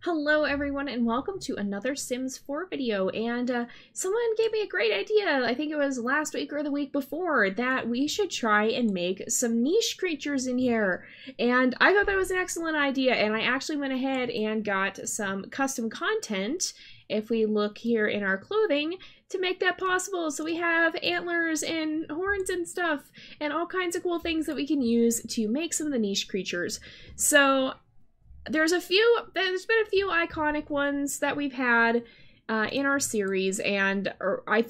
Hello everyone and welcome to another Sims 4 video, and someone gave me a great idea, I think it was last week or the week before, that we should try and make some niche creatures in here. And I thought that was an excellent idea, and I actually went ahead and got some custom content, if we look here in our clothing, to make that possible. So we have antlers and horns and stuff, and all kinds of cool things that we can use to make some of the niche creatures. So there's been a few iconic ones that we've had in our series, and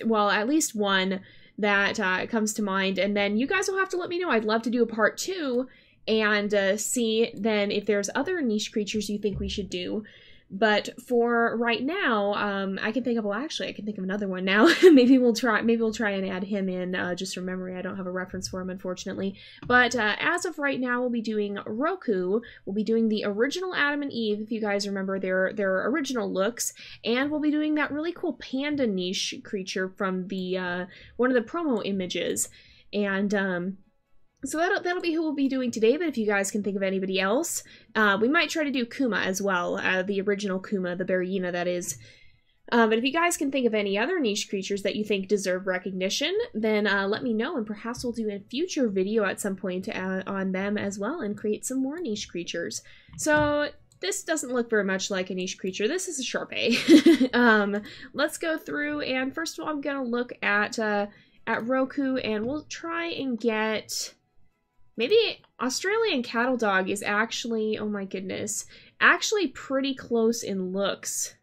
well, at least one that comes to mind, and then you guys will have to let me know. I'd love to do a part 2 and see then if there's other niche creatures you think we should do. But for right now, I can think of, well, actually, I can think of another one now. maybe we'll try and add him in just from memory. I don't have a reference for him, unfortunately. But as of right now, we'll be doing Roku. We'll be doing the original Adam and Eve, if you guys remember their original looks, and we'll be doing that really cool panda niche creature from the one of the promo images. And so that'll be who we'll be doing today, but if you guys can think of anybody else, we might try to do Kuma as well, the original Kuma, the Berryina, that is. But if you guys can think of any other niche creatures that you think deserve recognition, then let me know, and perhaps we'll do a future video at some point on them as well, and create some more niche creatures. So this doesn't look very much like a niche creature. This is a Sharpei. Let's go through, and first of all, I'm gonna look at Roku, and we'll try and get... Maybe Australian Cattle Dog is actually, oh my goodness, actually pretty close in looks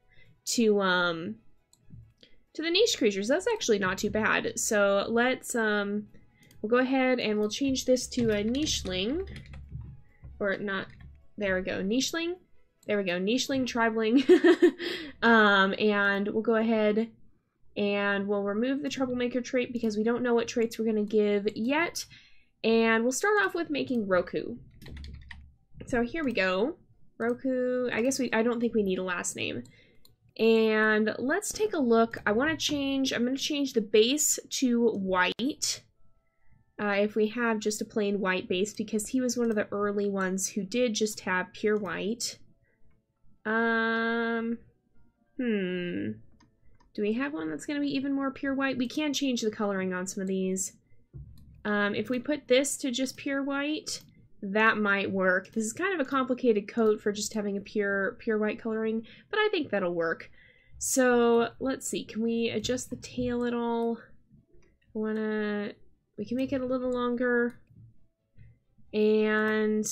to the niche creatures. That's actually not too bad. So let's, we'll go ahead and we'll change this to a Nicheling. Or not, there we go, Nicheling. There we go, Nicheling, Tribling. And we'll go ahead and we'll remove the Troublemaker trait because we don't know what traits we're going to give yet. And we'll start off with making Roku. So here we go. Roku, I don't think we need a last name. And let's take a look. I'm going to change the base to white. If we have just a plain white base, because he was one of the early ones who did just have pure white. Do we have one that's going to be even more pure white? We can change the coloring on some of these. If we put this to just pure white, that might work. This is kind of a complicated coat for just having a pure white coloring, but I think that'll work. So let's see, can we adjust the tail at all? We can make it a little longer. And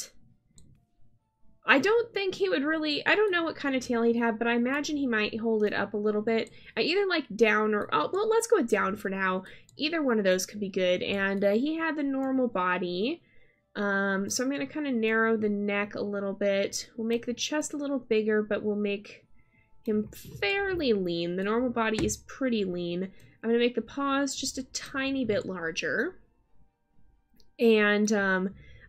I don't think he would really, I don't know what kind of tail he'd have, but I imagine he might hold it up a little bit. I either like down or, oh, well, let's go with down for now. Either one of those could be good. And he had the normal body. So I'm going to kind of narrow the neck a little bit. We'll make the chest a little bigger, but we'll make him fairly lean. The normal body is pretty lean. I'm going to make the paws just a tiny bit larger. And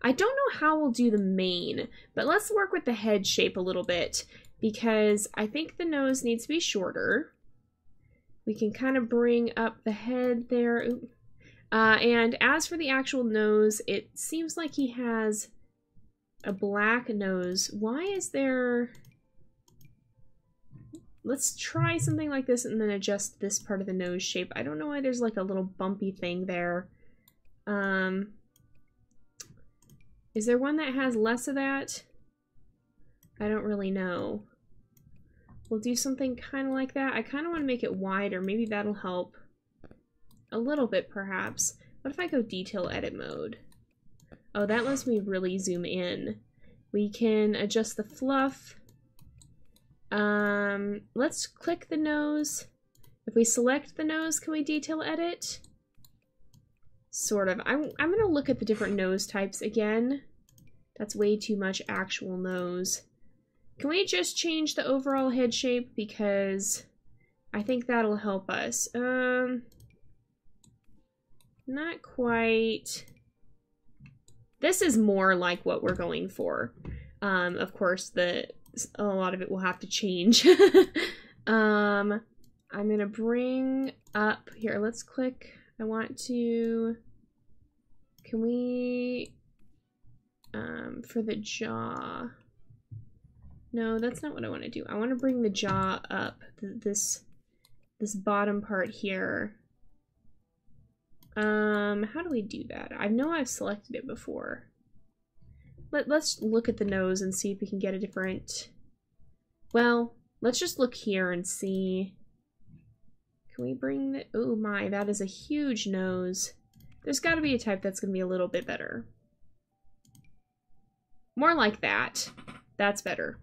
I don't know how we'll do the mane, but let's work with the head shape a little bit, because I think the nose needs to be shorter. We can kind of bring up the head there. And as for the actual nose, it seems like he has a black nose. Why is there... Let's try something like this and then adjust this part of the nose shape. I don't know why there's like a little bumpy thing there. Is there one that has less of that? I don't really know. We'll do something kind of like that. I kind of want to make it wider. Maybe that'll help a little bit, perhaps. What if I go detail edit mode? Oh, that lets me really zoom in. We can adjust the fluff. Let's click the nose. If we select the nose, can we detail edit? Sort of. I'm going to look at the different nose types again. That's way too much actual nose. Can we just change the overall head shape? Because I think that'll help us. Not quite. This is more like what we're going for. Of course, a lot of it will have to change. I'm gonna bring up here. Let's click. I want to. Can we? For the jaw. No, that's not what I want to do. I want to bring the jaw up, this bottom part here. How do we do that? I know I've selected it before. Let's look at the nose and see if we can get a different... Well, let's just look here and see. Can we bring the... Oh my, that is a huge nose. There's got to be a type that's going to be a little bit better. More like that. That's better.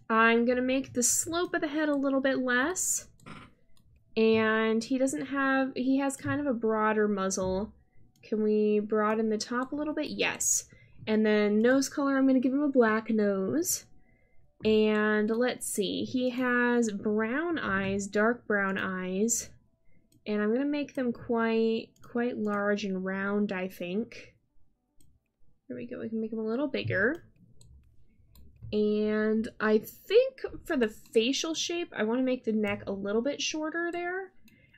I'm going to make the slope of the head a little bit less. And he doesn't have... He has kind of a broader muzzle. Can we broaden the top a little bit? Yes. And then nose color, I'm going to give him a black nose. And let's see. He has brown eyes, dark brown eyes. And I'm going to make them quite large and round, I think. There we go. We can make them a little bigger. And I think for the facial shape, I want to make the neck a little bit shorter there.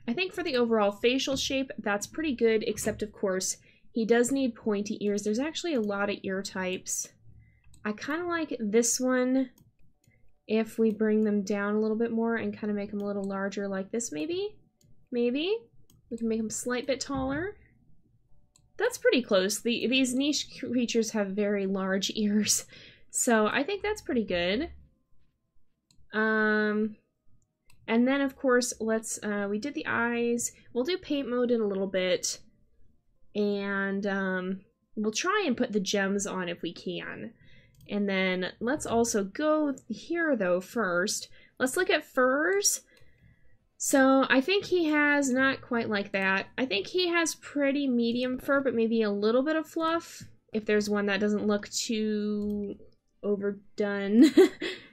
I think for the overall facial shape, that's pretty good, except of course, he does need pointy ears. There's actually a lot of ear types. I kind of like this one if we bring them down a little bit more and kind of make them a little larger like this, maybe? Maybe? We can make them a slight bit taller. That's pretty close. These niche creatures have very large ears, so I think that's pretty good. And then, of course, let's, we did the eyes. We'll do paint mode in a little bit. And we'll try and put the gems on if we can. And then let's also go here, though, first. Let's look at furs. So I think he has not quite like that. I think he has pretty medium fur, but maybe a little bit of fluff. If there's one that doesn't look too overdone.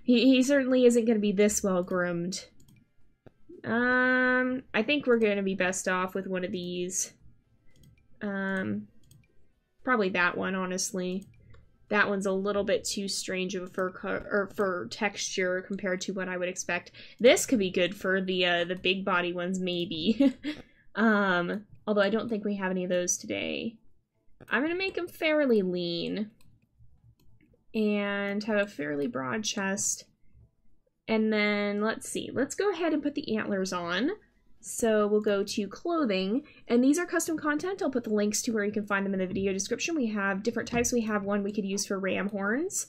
He certainly isn't going to be this well groomed. I think we're going to be best off with one of these. Probably that one, honestly. That one's a little bit too strange of a fur texture compared to what I would expect. This could be good for the big body ones, maybe. Although I don't think we have any of those today. I'm gonna make them fairly lean and have a fairly broad chest. And then, let's see, let's go ahead and put the antlers on. So we'll go to clothing, and these are custom content. I'll put the links to where you can find them in the video description. We have different types. We have one we could use for ram horns.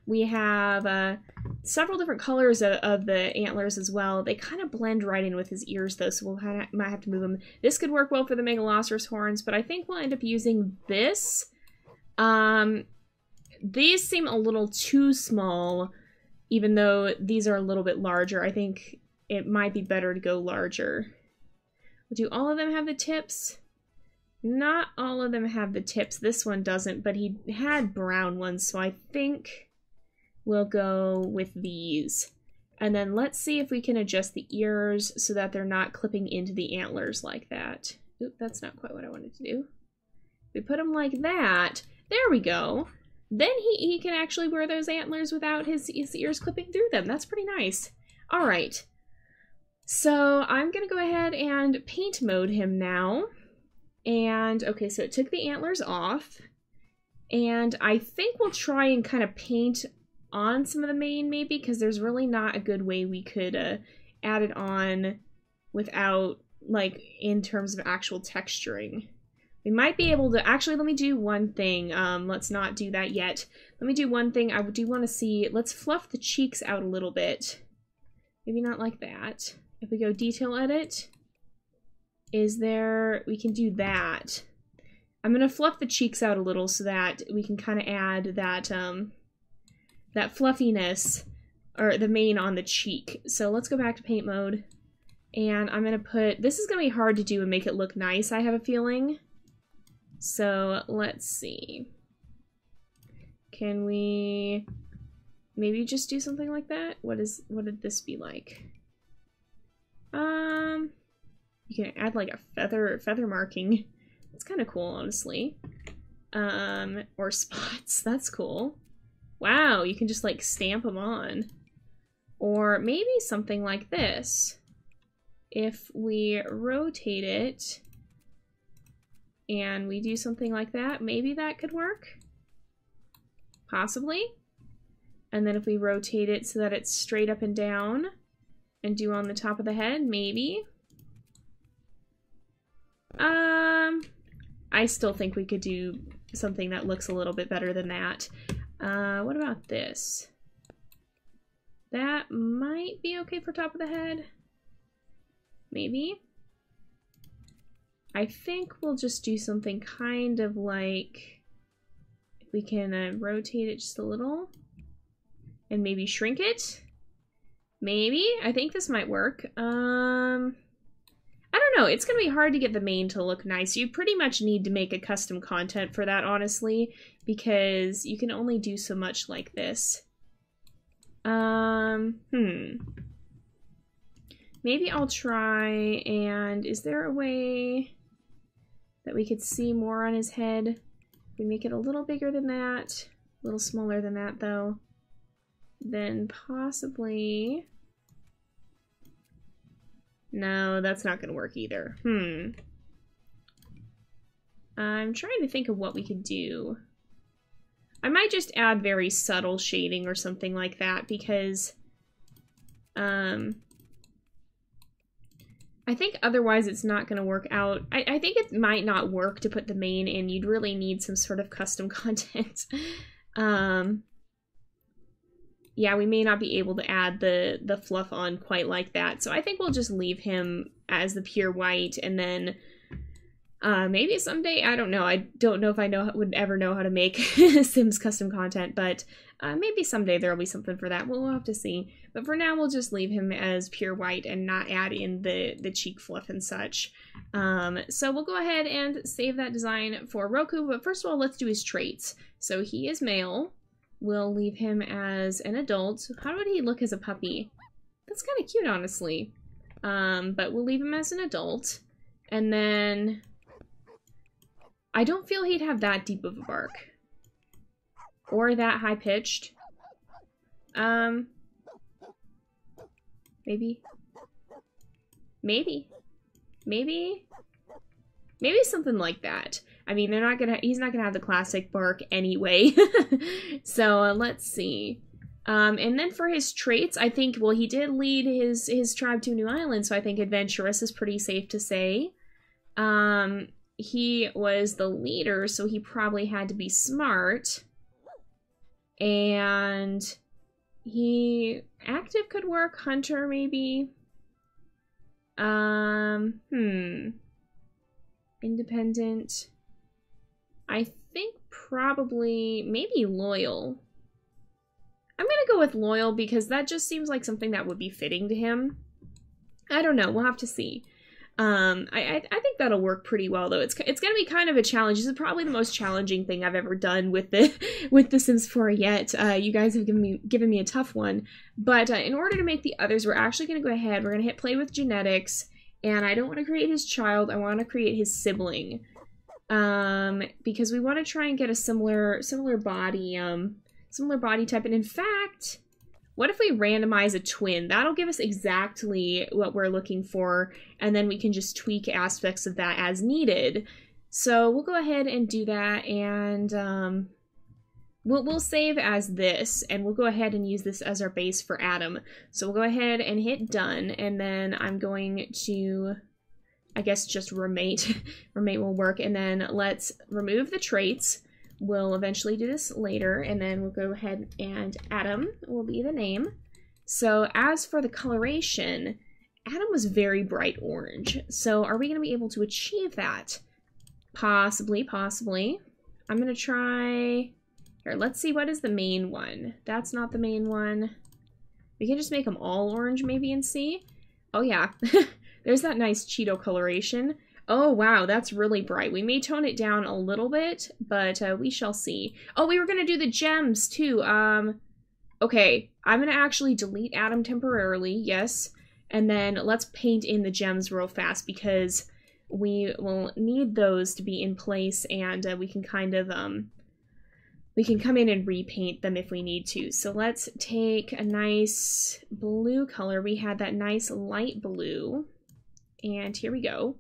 We have several different colors of the antlers as well. They kind of blend right in with his ears though, so we'll might have to move them. This could work well for the megalosaurus horns, but I think we'll end up using this. These seem a little too small, even though these are a little bit larger. I think it might be better to go larger. Do all of them have the tips? Not all of them have the tips. This one doesn't, but he had brown ones, so I think we'll go with these. And then let's see if we can adjust the ears so that they're not clipping into the antlers like that. Oop, that's not quite what I wanted to do. We put them like that. There we go. Then he can actually wear those antlers without his ears clipping through them. That's pretty nice. All right. So I'm going to go ahead and paint mode him now. And, okay, so it took the antlers off. And I think we'll try and kind of paint on some of the mane, maybe, because there's really not a good way we could add it on without, like, in terms of actual texturing. We might be able to, actually, let me do one thing. Let's not do that yet. Let me do one thing. I do want to see, let's fluff the cheeks out a little bit. Maybe not like that. If we go detail edit, is there, we can do that. I'm gonna fluff the cheeks out a little so that we can kind of add that, that fluffiness, or the mane on the cheek. So let's go back to paint mode, and I'm gonna put, this is gonna be hard to do and make it look nice, I have a feeling. So let's see. Can we maybe just do something like that? What did this be like? You can add like a feather marking. It's kind of cool, honestly. Or spots. That's cool. Wow, you can just like stamp them on. Or maybe something like this. If we rotate it and we do something like that, maybe that could work. Possibly. And then if we rotate it so that it's straight up and down and do on the top of the head, maybe. I still think we could do something that looks a little bit better than that. What about this? That might be okay for top of the head. Maybe. I think we'll just do something kind of like, if we can rotate it just a little and maybe shrink it. Maybe. I think this might work. I don't know. It's going to be hard to get the mane to look nice. You pretty much need to make a custom content for that, honestly, because you can only do so much like this. Maybe I'll try, and is there a way that we could see more on his head? We make it a little bigger than that, a little smaller than that, though. Then possibly... No, that's not gonna work either. I'm trying to think of what we could do. I might just add very subtle shading or something like that, because I think otherwise it's not gonna work out. I think it might not work to put the mane in. You'd really need some sort of custom content. Yeah, we may not be able to add the fluff on quite like that. So I think we'll just leave him as the pure white, and then maybe someday, I don't know. I don't know if I would ever know how to make Sims custom content, but maybe someday there'll be something for that. We'll have to see. But for now, we'll just leave him as pure white and not add in the cheek fluff and such. So we'll go ahead and save that design for Roku. But first of all, let's do his traits. So he is male. We'll leave him as an adult. How would he look as a puppy? That's kind of cute, honestly. But we'll leave him as an adult. And then... I don't feel he'd have that deep of a bark. Or that high-pitched. Maybe. Maybe. Maybe something like that. I mean, he's not gonna have the classic bark anyway. So let's see. And then for his traits, I think, well, he did lead his tribe to a new island, so I think adventurous is pretty safe to say. He was the leader, so he probably had to be smart. And active could work, hunter maybe. Independent. I think probably, maybe loyal. I'm gonna go with loyal because that just seems like something that would be fitting to him. I don't know, we'll have to see. I think that'll work pretty well, though. It's gonna be kind of a challenge. This is probably the most challenging thing I've ever done with the Sims 4 yet. You guys have given me a tough one, but in order to make the others, we're actually gonna go ahead. We're gonna hit play with genetics, and I don't want to create his child. I want to create his sibling, because we want to try and get a similar body type. And in fact, what if we randomize a twin? That'll give us exactly what we're looking for, and then we can just tweak aspects of that as needed. So we'll go ahead and do that, and we'll save as this, and we'll go ahead and use this as our base for Adam. So we'll go ahead and hit done, and then I'm going to, I guess, just remate. Remate will work, and then let's remove the traits. We'll eventually do this later, and then we'll go ahead and Adam will be the name. So as for the coloration, Adam was very bright orange. So are we going to be able to achieve that? Possibly, possibly. I'm going to try... Here, let's see, what is the main one? That's not the main one. We can just make them all orange maybe and see. Oh yeah, there's that nice Cheeto coloration. Oh, wow, that's really bright. We may tone it down a little bit, but we shall see. Oh, we were going to do the gems, too. Okay, I'm going to actually delete Adam temporarily, yes. And then let's paint in the gems real fast, because we will need those to be in place, and we can kind of, we can come in and repaint them if we need to. So let's take a nice blue color. We had that nice light blue, and here we go.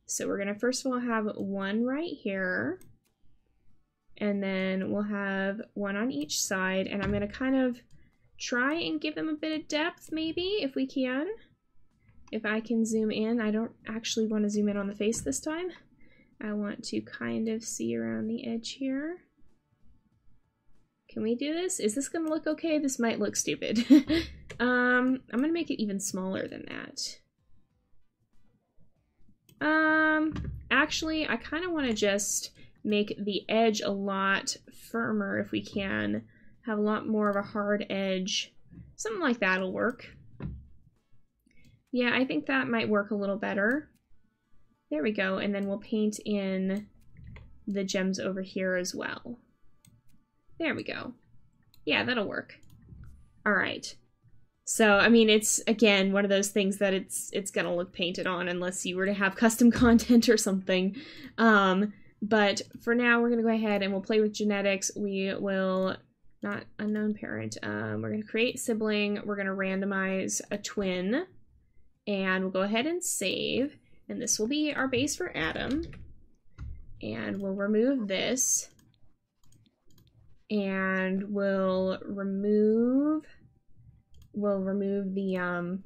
So we're going to first of all have one right here, And then we'll have one on each side, and I'm going to kind of try and give them a bit of depth, maybe, if we can. If I can zoom in. I don't actually want to zoom in on the face this time. I want to kind of see around the edge here. Can we do this? Is this going to look okay? This might look stupid. I'm going to make it even smaller than that. Actually, I kind of want to just make the edge a lot firmer if we can. Have a lot more of a hard edge. Something like that'll work. Yeah, I think that might work a little better. There we go, and then we'll paint in the gems over here as well. There we go. Yeah, that'll work. All right. So, I mean, it's, again, one of those things that it's gonna look painted on unless you were to have custom content or something. But for now, we're gonna go ahead and we'll play with genetics. We will, not unknown parent, we're gonna create sibling, we're gonna randomize a twin, and we'll go ahead and save. And this will be our base for Adam. And we'll remove this. And we'll remove the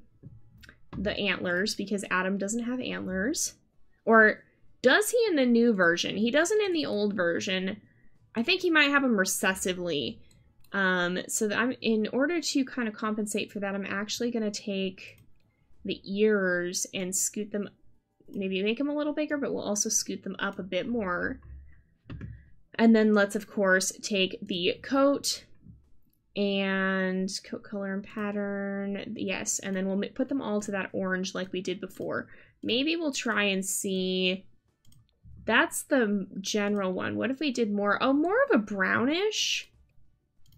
antlers because Adam doesn't have antlers. Or does he in the new version? He doesn't in the old version. I think he might have them recessively. So that in order to kind of compensate for that, I'm actually going to take the ears and scoot them, maybe make them a little bigger, but we'll also scoot them up a bit more. And then let's, of course, take the coat and coat color and pattern. Yes, and then we'll put them all to that orange like we did before. Maybe we'll try and see. That's the general one. What if we did more? Oh, more of a brownish.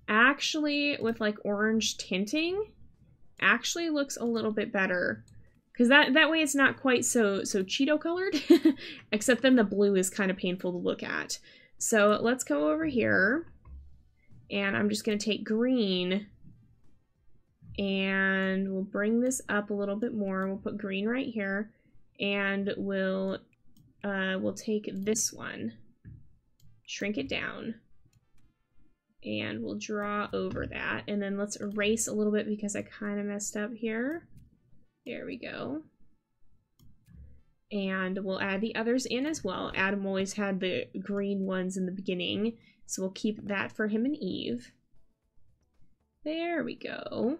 Actually, with like orange tinting, actually looks a little bit better. Because that way it's not quite so Cheeto colored. Except then the blue is kind of painful to look at. So let's go over here, and I'm just going to take green, and we'll bring this up a little bit more. We'll put green right here, and we'll take this one, shrink it down, and we'll draw over that, and then let's erase a little bit because I kind of messed up here. There we go. And we'll add the others in as well. Adam always had the green ones in the beginning, so we'll keep that for him and Eve. There we go.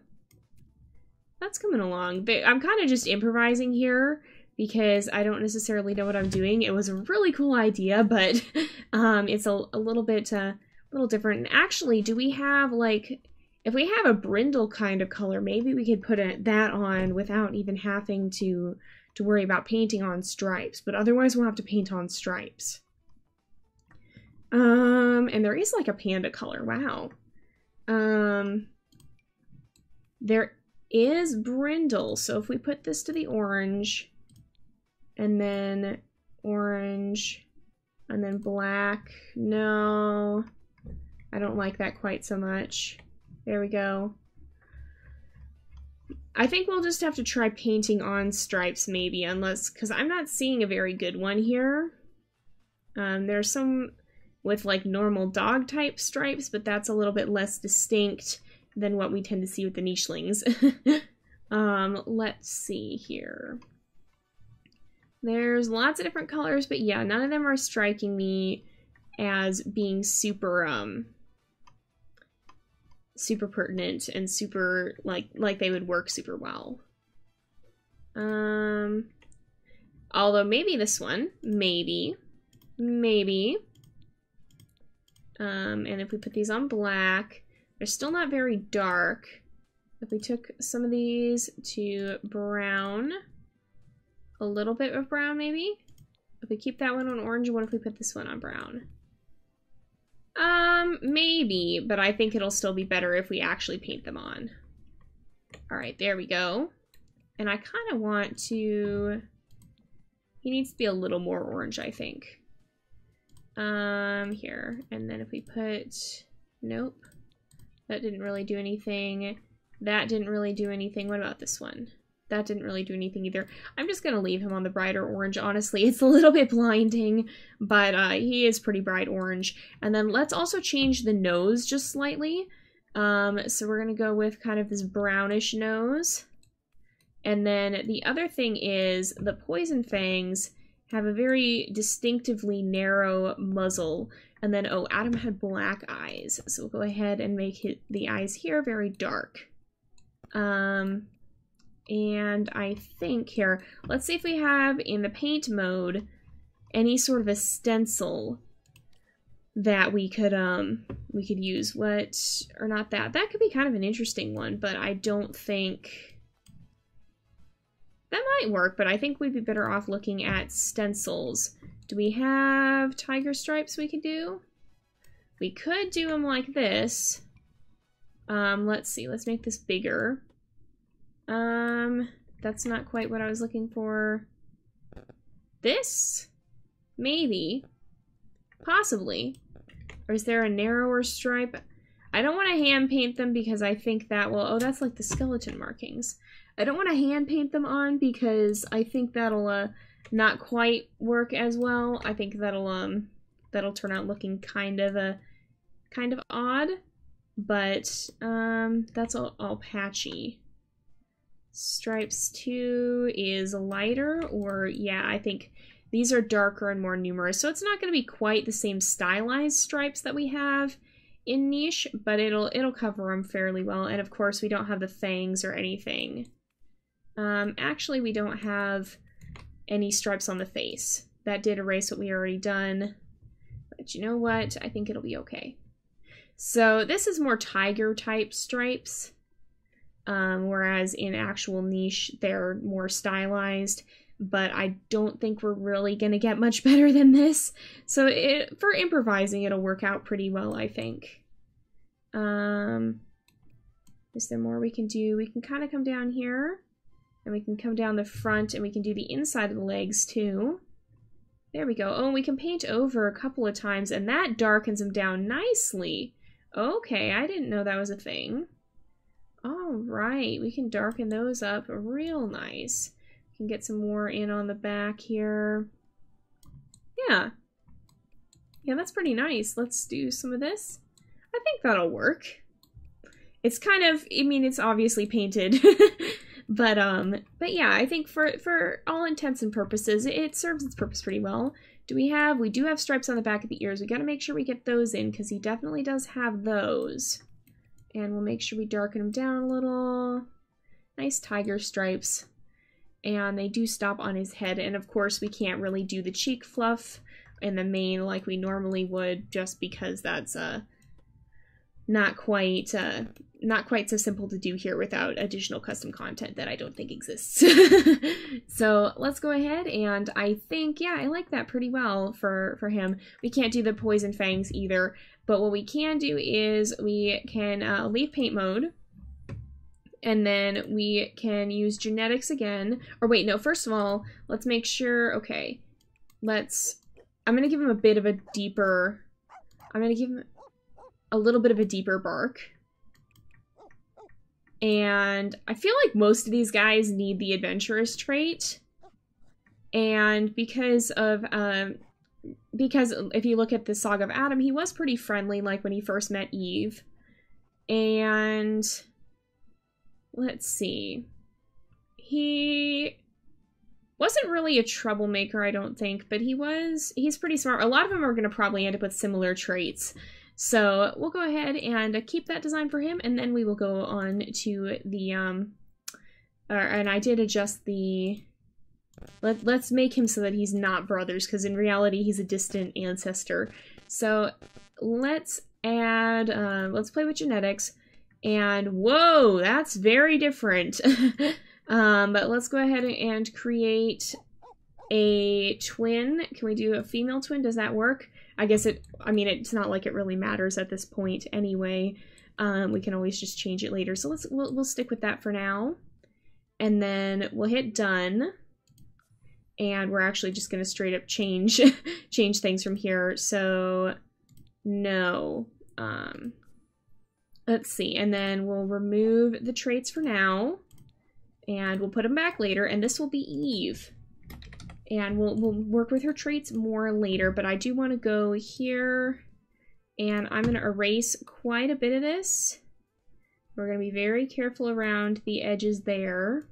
That's coming along. I'm kind of just improvising here because I don't necessarily know what I'm doing. It was a really cool idea, but it's a little bit different. And actually, do we have like, if we have a brindle kind of color, maybe we could put that on without even having to worry about painting on stripes, but otherwise we'll have to paint on stripes. And there is like a panda color, wow. There is brindle, so if we put this to the orange, and then orange, and then black, no, I don't like that quite so much. There we go. I think we'll just have to try painting on stripes maybe, unless, because I'm not seeing a very good one here. There's some with like normal dog type stripes, but that's a little bit less distinct than what we tend to see with the Nichelings. Let's see here. There's lots of different colors, but yeah, none of them are striking me as being super super pertinent and super like they would work super well. Although maybe this one, maybe. And if we put these on black, they're still not very dark. If we took some of these to brown, a little bit of brown maybe. If we keep that one on orange, what if we put this one on brown? Maybe, but I think it'll still be better if we actually paint them on. All right, there we go. And I kind of want to, he needs to be a little more orange, I think. Here, and then if we put, nope, that didn't really do anything. That didn't really do anything. What about this one? that didn't really do anything either. I'm just going to leave him on the brighter orange, honestly. It's a little bit blinding, but he is pretty bright orange. And then let's also change the nose just slightly. So we're going to go with kind of this brownish nose. And then the other thing is the poison fangs have a very distinctively narrow muzzle. And then, oh, Adam had black eyes. So we'll go ahead and make the eyes here very dark. And I think here, let's see if we have in the paint mode any sort of a stencil that we could use. What, or not that. That could be kind of an interesting one, but I don't think that might work, but I think we'd be better off looking at stencils. Do we have tiger stripes we could do? We could do them like this. Let's see, let's make this bigger. That's not quite what I was looking for. This? Maybe. Possibly. Or is there a narrower stripe? I don't want to hand paint them because I think that will... Oh, that's like the skeleton markings. I don't want to hand paint them on because I think that'll, not quite work as well. I think that'll turn out looking kind of odd. But, that's all patchy. Stripes 2 is lighter, or yeah, I think these are darker and more numerous. So it's not going to be quite the same stylized stripes that we have in Niche, but it'll cover them fairly well. And of course, we don't have the fangs or anything. Actually, we don't have any stripes on the face. That did erase what we already done. But you know what? I think it'll be okay. So this is more tiger type stripes. Whereas in actual Niche, they're more stylized, but I don't think we're really going to get much better than this. So for improvising, it'll work out pretty well, I think. Is there more we can do? We can kind of come down here, and we can come down the front, and we can do the inside of the legs too. There we go. Oh, we can paint over a couple of times, and that darkens them down nicely. Okay, I didn't know that was a thing. All right, we can darken those up real nice. We can get some more in on the back here. Yeah. Yeah, that's pretty nice. Let's do some of this. I think that'll work. It's kind of, I mean, it's obviously painted. but yeah, I think for all intents and purposes, it serves its purpose pretty well. We do have stripes on the back of the ears. We gotta make sure we get those in, because he definitely does have those. And we'll make sure we darken them down a little. Nice tiger stripes. And they do stop on his head. And of course, we can't really do the cheek fluff in the mane like we normally would, just because that's not quite so simple to do here without additional custom content that I don't think exists. So let's go ahead, and I think, yeah, I like that pretty well for him. We can't do the poison fangs either. But what we can do is we can leave paint mode, and then we can use genetics again. Or wait, no, first of all, let's make sure, okay, I'm going to give him a bit of a deeper, I'm going to give him a little bit of a deeper bark. And I feel like most of these guys need the adventurous trait. And because if you look at the Saga of Adam, he was pretty friendly, like when he first met Eve. And let's see. He wasn't really a troublemaker, I don't think, but he's pretty smart. A lot of them are going to probably end up with similar traits. So we'll go ahead and keep that design for him, and then we will go on to the, and I did adjust the... Let's make him so that he's not brothers, because in reality he's a distant ancestor. So let's add, let's play with genetics, and whoa, that's very different. But let's go ahead and create a twin. Can we do a female twin? Does that work? I guess it's not like it really matters at this point anyway. We can always just change it later. So we'll stick with that for now. And then we'll hit done. And we're actually just going to straight up change things from here. So, no. Let's see. And then we'll remove the traits for now. And we'll put them back later, and this will be Eve. And we'll work with her traits more later, but I do want to go here, and I'm going to erase quite a bit of this. We're going to be very careful around the edges there.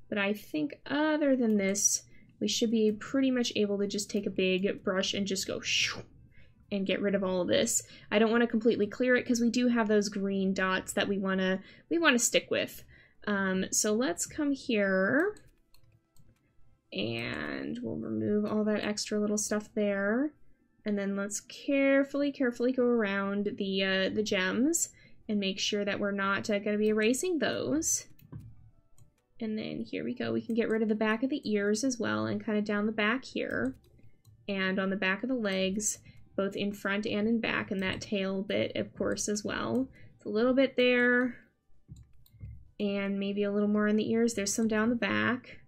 But I think other than this, we should be pretty much able to just take a big brush and just go shoo, and get rid of all of this. I don't want to completely clear it because we do have those green dots that we want to stick with. So let's come here, and we'll remove all that extra little stuff there. And then let's carefully go around the gems and make sure that we're not going to be erasing those. And then here we go. We can get rid of the back of the ears as well, and kind of down the back here. And on the back of the legs, both in front and in back, and that tail bit, of course, as well. It's a little bit there. And maybe a little more in the ears. There's some down the back.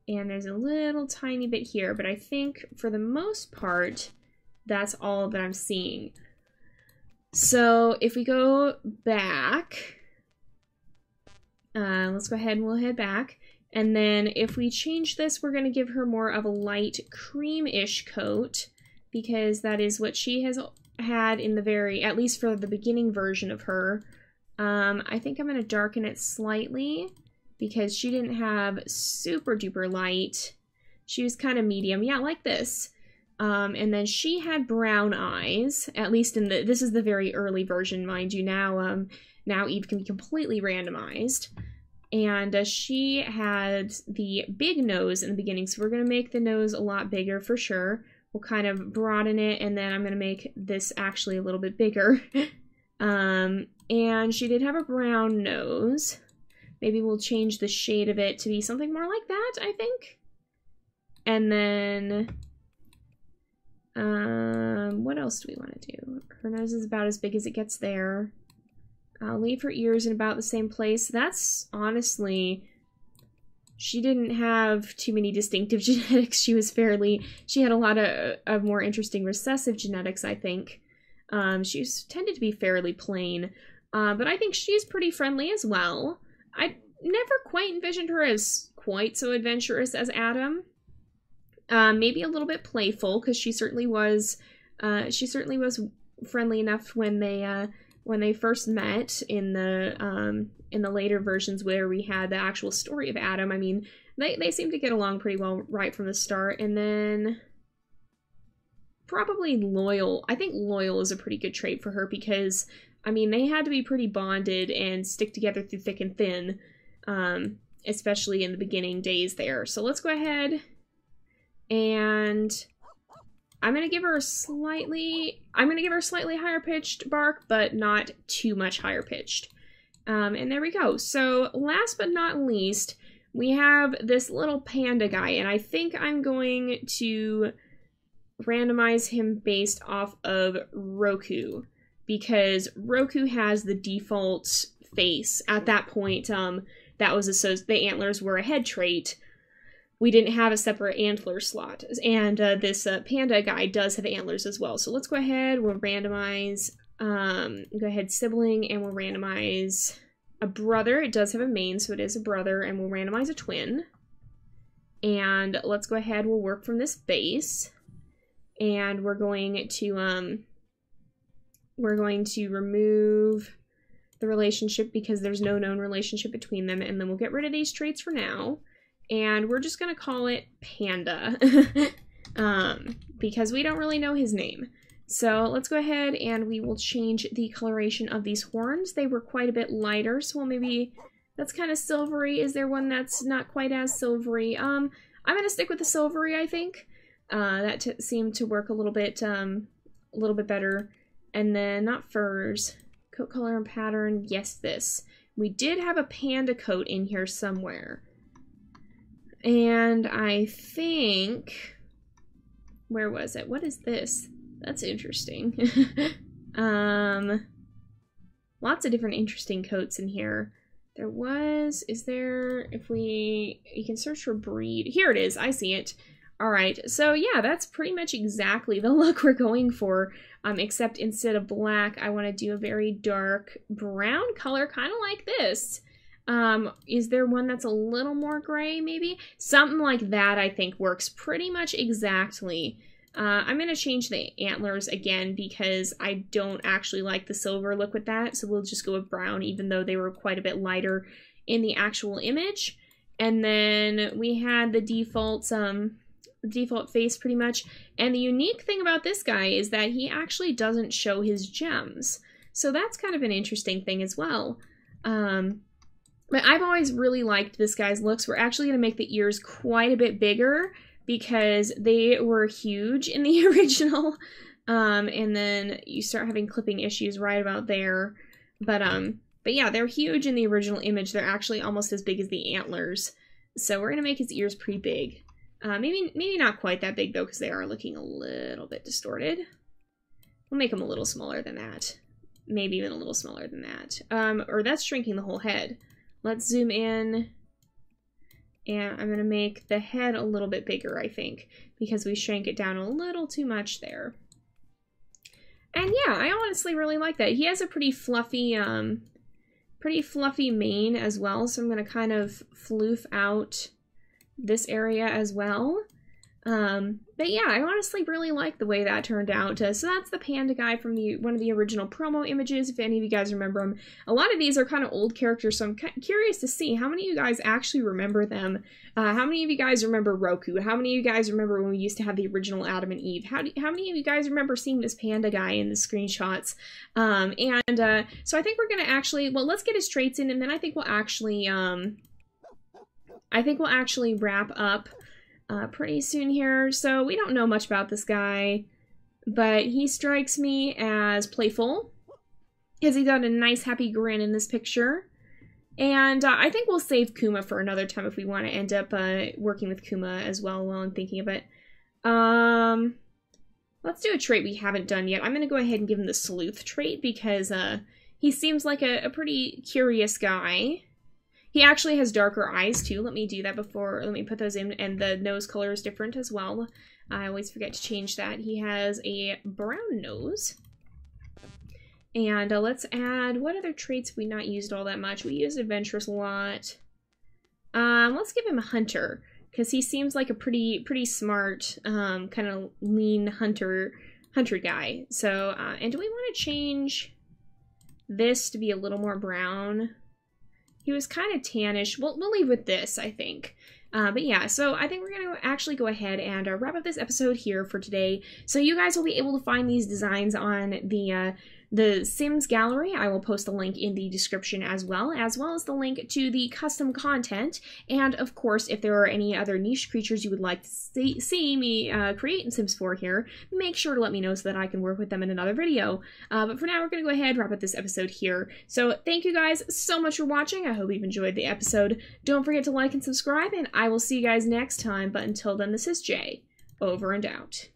And there's a little tiny bit here, but I think for the most part, that's all that I'm seeing. So if we go back, let's go ahead and we'll head back. And then if we change this, we're going to give her more of a light cream-ish coat, because that is what she has had in the at least for the beginning version of her. I think I'm going to darken it slightly, because she didn't have super duper light. She was kind of medium, yeah, like this. And then she had brown eyes, at least in this is the very early version, mind you. Now, now Eve can be completely randomized. And she had the big nose in the beginning, so we're going to make the nose a lot bigger for sure. We'll kind of broaden it, and then I'm going to make this actually a little bit bigger. And she did have a brown nose. Maybe we'll change the shade of it to be something more like that, I think. And then, what else do we want to do? Her nose is about as big as it gets there. I'll leave her ears in about the same place. That's honestly, she didn't have too many distinctive genetics. She had a lot of more interesting recessive genetics, I think. She's tended to be fairly plain, but I think she's pretty friendly as well. I never quite envisioned her as quite so adventurous as Adam. Maybe a little bit playful, because she certainly was friendly enough when they first met in the later versions where we had the actual story of Adam. I mean, they seem to get along pretty well right from the start. And then probably loyal. I think loyal is a pretty good trait for her, because I mean, they had to be pretty bonded and stick together through thick and thin, especially in the beginning days there. So let's go ahead, and I'm going to give her a slightly higher pitched bark, but not too much higher pitched. And there we go. So last but not least, we have this little panda guy, and I think I'm going to randomize him based off of Roku, because Roku has the default face. At that point, that was the antlers were a head trait. We didn't have a separate antler slot, and this panda guy does have antlers as well. So let's go ahead, we'll randomize, go ahead sibling, and we'll randomize a brother. It does have a mane, so it is a brother, and we'll randomize a twin. And let's go ahead, we'll work from this base, and we're going to remove the relationship because there's no known relationship between them, and then we'll get rid of these traits for now. And we're just going to call it Panda, because we don't really know his name. So let's go ahead and we will change the coloration of these horns. They were quite a bit lighter, so maybe that's kind of silvery. Is there one that's not quite as silvery? I'm going to stick with the silvery, I think. That seemed to work a little bit better. And then, not furs, coat color and pattern, yes, this. We did have a panda coat in here somewhere. And I think, where was it? What is this? That's interesting. Lots of different interesting coats in here. There was, you can search for breed. Here it is, I see it. All right, so yeah, that's pretty much exactly the look we're going for, except instead of black, I want to do a very dark brown color, kind of like this. Is there one that's a little more gray, maybe? Something like that, I think, works pretty much exactly. I'm going to change the antlers again because I don't actually like the silver look with that, so we'll just go with brown, even though they were quite a bit lighter in the actual image. And then we had the default face pretty much. And the unique thing about this guy is that he actually doesn't show his gems. So that's kind of an interesting thing as well. But I've always really liked this guy's looks. We're actually going to make the ears quite a bit bigger because they were huge in the original. And then you start having clipping issues right about there. But yeah, they're huge in the original image. They're actually almost as big as the antlers. So we're going to make his ears pretty big. Maybe not quite that big though, because they are looking a little bit distorted. We'll make them a little smaller than that. Maybe even a little smaller than that. Or that's shrinking the whole head. Let's zoom in. And I'm going to make the head a little bit bigger, I think, because we shrank it down a little too much there. And yeah, I honestly really like that. He has a pretty fluffy mane as well, so I'm going to kind of floof out this area as well. But yeah, I honestly really like the way that turned out. So that's the panda guy from one of the original promo images, if any of you guys remember them. A lot of these are kind of old characters, so I'm curious to see how many of you guys actually remember them. How many of you guys remember Roku? How many of you guys remember when we used to have the original Adam and Eve? How many of you guys remember seeing this panda guy in the screenshots? So I think we're gonna actually, well, let's get his traits in, and then I think we'll actually wrap up pretty soon here. So we don't know much about this guy, but he strikes me as playful because he's got a nice happy grin in this picture. And I think we'll save Kuma for another time if we want to end up working with Kuma as well while I'm thinking of it. Let's do a trait we haven't done yet. I'm going to go ahead and give him the sleuth trait because he seems like a pretty curious guy. He actually has darker eyes too. Let me do that before, let me put those in, and the nose color is different as well. I always forget to change that. He has a brown nose. And let's add, what other traits have we not used all that much? We used adventurous a lot. Let's give him a hunter, because he seems like a pretty smart, kind of lean hunter guy. So, and do we want to change this to be a little more brown? He was kind of tannish. We'll leave with this, I think. But yeah, so I think we're going to actually go ahead and wrap up this episode here for today. So you guys will be able to find these designs on the Sims gallery. I will post a link in the description as well as the link to the custom content. And of course, if there are any other niche creatures you would like to see me create in Sims 4 here, make sure to let me know so that I can work with them in another video. But for now, we're going to go ahead and wrap up this episode here. So thank you guys so much for watching. I hope you've enjoyed the episode. Don't forget to like and subscribe, and I will see you guys next time. But until then, this is Jay, over and out.